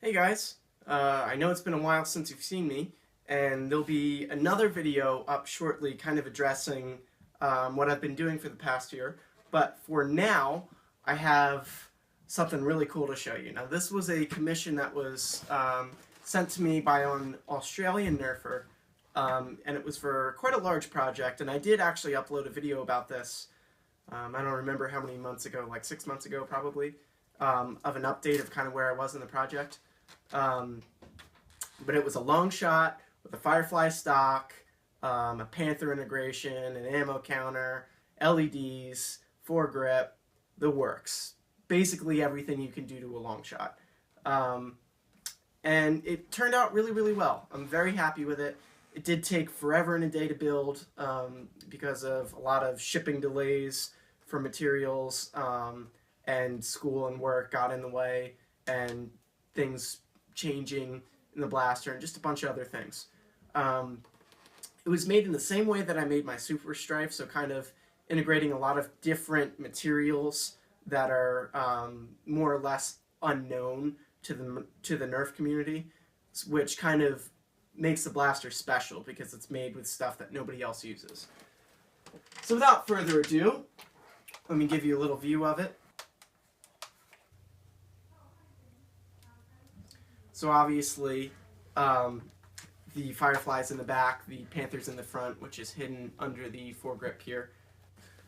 Hey guys, I know it's been a while since you've seen me, and there'll be another video up shortly kind of addressing what I've been doing for the past year, but for now I have something really cool to show you. Now this was a commission that was sent to me by an Australian Nerfer, and it was for quite a large project, and I did actually upload a video about this, I don't remember how many months ago, like 6 months ago probably, of an update of kind of where I was in the project. But it was a Longshot with a Firefly stock, a Panther integration, an ammo counter, LEDs, foregrip, the works. Basically everything you can do to a Longshot. And it turned out really, really well. I'm very happy with it. It did take forever and a day to build because of a lot of shipping delays for materials, and school and work got in the way, and things changing in the blaster, and just a bunch of other things. It was made in the same way that I made my Super Strife, so kind of integrating a lot of different materials that are more or less unknown to the Nerf community, which kind of makes the blaster special because it's made with stuff that nobody else uses. So without further ado, let me give you a little view of it. So obviously, the Firefly's in the back, the Panther's in the front, which is hidden under the foregrip here.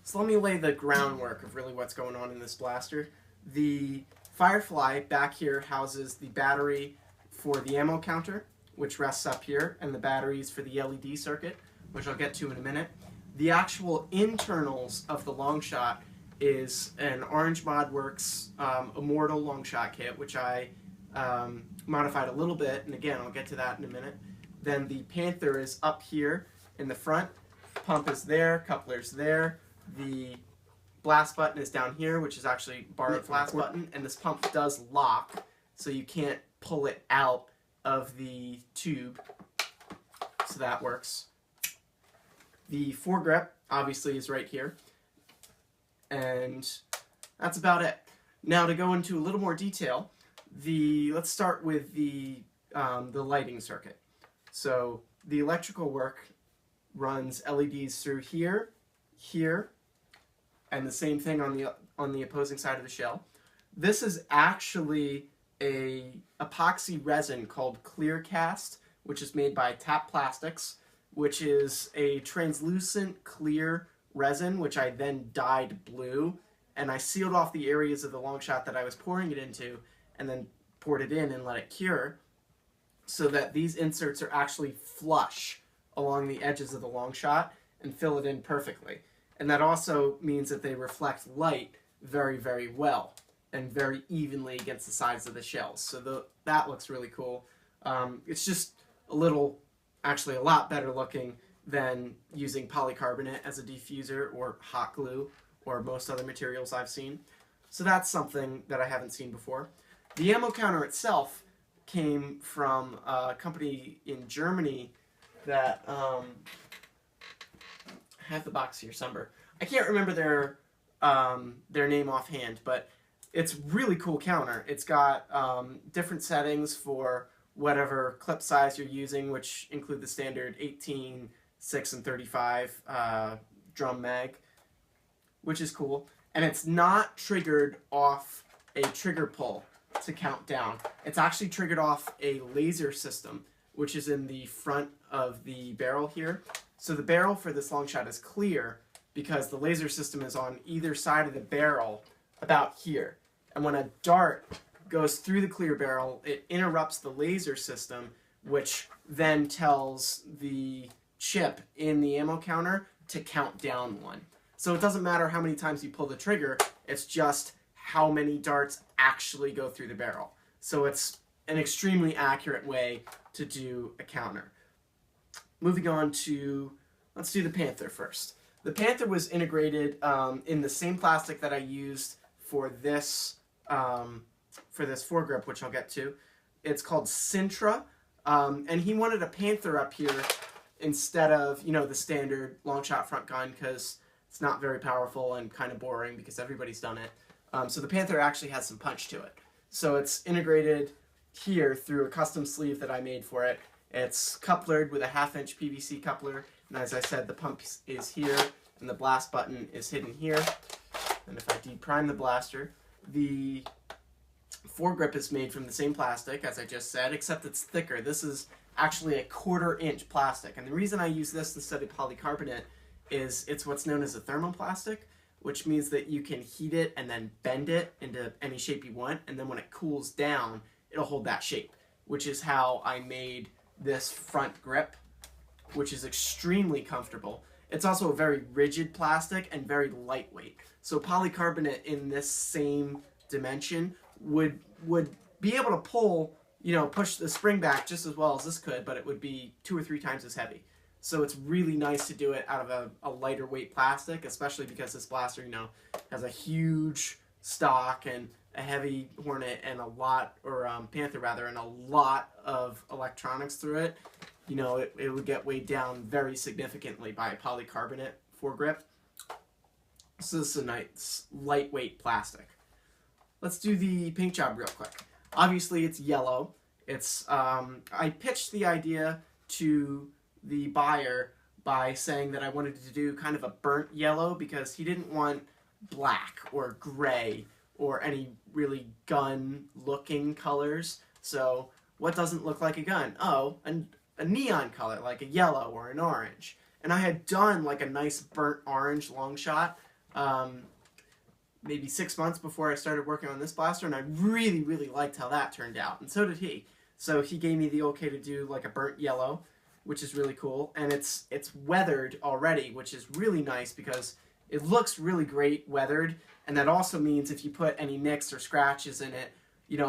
So let me lay the groundwork of really what's going on in this blaster. The Firefly back here houses the battery for the ammo counter, which rests up here, and the batteries for the LED circuit, which I'll get to in a minute. The actual internals of the Longshot is an Orange ModWorks Immortal Longshot kit, which I modified a little bit, and again, I'll get to that in a minute. Then the Panther is up here in the front, pump is there, coupler's there, the blast button is down here, which is actually borrowed blast button, and this pump does lock, so you can't pull it out of the tube, so that works. The foregrip, obviously, is right here, and that's about it. Now to go into a little more detail, let's start with the lighting circuit. So the electrical work runs LEDs through here, here, and the same thing on the opposing side of the shell. This is actually a epoxy resin called Clear Cast, which is made by Tap Plastics, which is a translucent clear resin, which I then dyed blue, and I sealed off the areas of the Longshot that I was pouring it into, and then poured it in and let it cure, so that these inserts are actually flush along the edges of the Longshot and fill it in perfectly. And that also means that they reflect light very, very well and very evenly against the sides of the shells. So that looks really cool. It's just actually a lot better looking than using polycarbonate as a diffuser or hot glue or most other materials I've seen. So that's something that I haven't seen before. The ammo counter itself came from a company in Germany that I have the box here somewhere. I can't remember their name offhand, but it's really cool counter. It's got different settings for whatever clip size you're using, which include the standard 18, 6, and 35 drum mag, which is cool. And it's not triggered off a trigger pull to count down. It's actually triggered off a laser system, which is in the front of the barrel here. So the barrel for this Longshot is clear because the laser system is on either side of the barrel about here. And when a dart goes through the clear barrel, it interrupts the laser system, which then tells the chip in the ammo counter to count down one. So it doesn't matter how many times you pull the trigger, it's just how many darts actually go through the barrel. So it's an extremely accurate way to do a counter. Moving on to, let's do the Panther first. The Panther was integrated in the same plastic that I used for this foregrip, which I'll get to. It's called Sintra, and he wanted a Panther up here instead of, the standard Longshot front gun, because it's not very powerful and kind of boring because everybody's done it. So the Panther actually has some punch to it. So it's integrated here through a custom sleeve that I made for it. It's couplered with a 1/2-inch PVC coupler, and as I said, the pump is here, and the blast button is hidden here. And if I deprime the blaster, the foregrip is made from the same plastic, as I just said, except it's thicker. This is actually a 1/4-inch plastic, and the reason I use this instead of polycarbonate is it's what's known as a thermoplastic, which means that you can heat it and then bend it into any shape you want, and then when it cools down, it'll hold that shape, which is how I made this front grip, which is extremely comfortable. It's also a very rigid plastic and very lightweight. So polycarbonate in this same dimension would be able to pull, push the spring back just as well as this could, but it would be 2 or 3 times as heavy. So it's really nice to do it out of a lighter weight plastic, especially because this blaster, has a huge stock and a heavy Hornet and Panther rather, and a lot of electronics through it. It would get weighed down very significantly by a polycarbonate foregrip. So this is a nice lightweight plastic. Let's do the paint job real quick. Obviously it's yellow. I pitched the idea to the buyer by saying that I wanted to do kind of a burnt yellow because he didn't want black or gray or any really gun looking colors. So what doesn't look like a gun? Oh, a neon color like a yellow or an orange. And I had done like a nice burnt orange Longshot maybe 6 months before I started working on this blaster, and I really, really liked how that turned out, and so did he. So he gave me the okay to do like a burnt yellow, which is really cool, and it's weathered already, which is really nice because it looks really great weathered, and that also means if you put any nicks or scratches in it,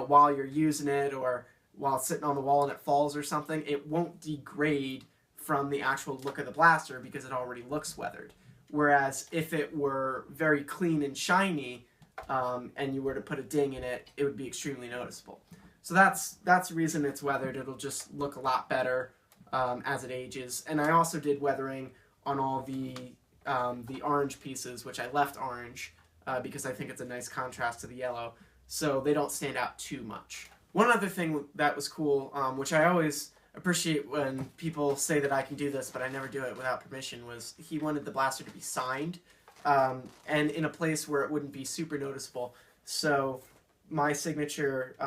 while you're using it or while it's sitting on the wall and it falls or something, it won't degrade from the actual look of the blaster because it already looks weathered. Whereas if it were very clean and shiny, and you were to put a ding in it, it would be extremely noticeable. So that's the reason it's weathered. It'll just look a lot better as it ages. And I also did weathering on all the orange pieces, which I left orange because I think it's a nice contrast to the yellow, so they don't stand out too much. One other thing that was cool, which I always appreciate when people say that I can do this, but I never do it without permission, was he wanted the blaster to be signed, and in a place where it wouldn't be super noticeable. So my signature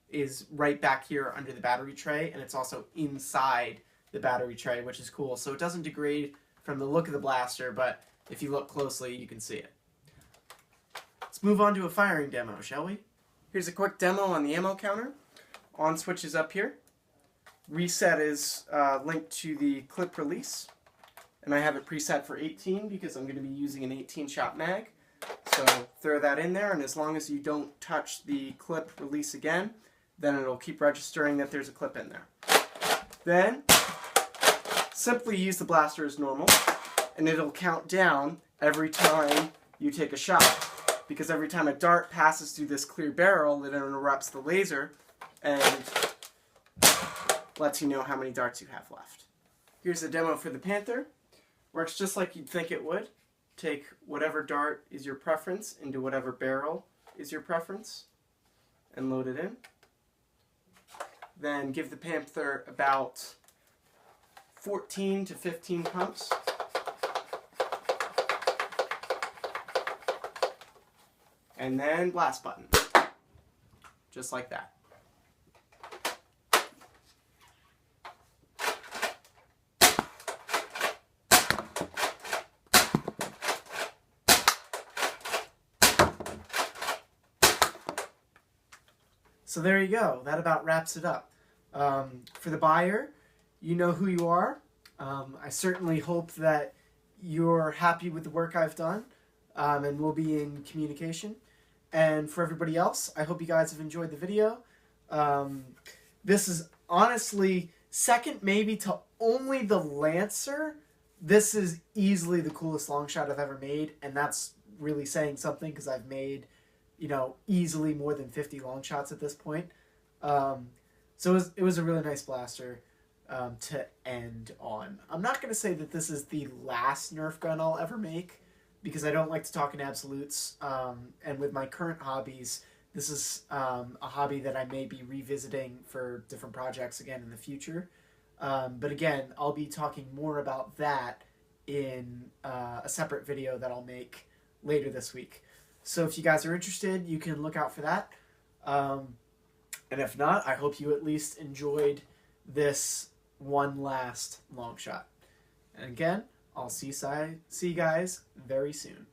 is right back here under the battery tray, and it's also inside the battery tray, which is cool. So it doesn't degrade from the look of the blaster, but if you look closely, you can see it. Let's move on to a firing demo, shall we? Here's a quick demo on the ammo counter. On switch is up here. Reset is linked to the clip release, and I have it preset for 18 because I'm going to be using an 18-shot mag. So throw that in there, and as long as you don't touch the clip release again, then it'll keep registering that there's a clip in there. Then simply use the blaster as normal, and it'll count down every time you take a shot, because every time a dart passes through this clear barrel, it interrupts the laser and lets you know how many darts you have left. Here's a demo for the Panther. Works just like you'd think it would. Take whatever dart is your preference into whatever barrel is your preference and load it in. Then give the Panther about 14 to 15 pumps. And then blast button. Just like that. So there you go. That about wraps it up. For the buyer, you know who you are. I certainly hope that you're happy with the work I've done, and we'll be in communication. And for everybody else, I hope you guys have enjoyed the video. This is honestly second maybe to only the Lancer. This is easily the coolest Longshot I've ever made, and that's really saying something because I've made, easily more than 50 Longshots at this point. So it was a really nice blaster to end on. I'm not going to say that this is the last Nerf gun I'll ever make, because I don't like to talk in absolutes, and with my current hobbies, This is a hobby that I may be revisiting for different projects again in the future. But again, I'll be talking more about that in a separate video that I'll make later this week. So if you guys are interested, you can look out for that. And if not, I hope you at least enjoyed this one last long shot. And again, I'll see you guys very soon.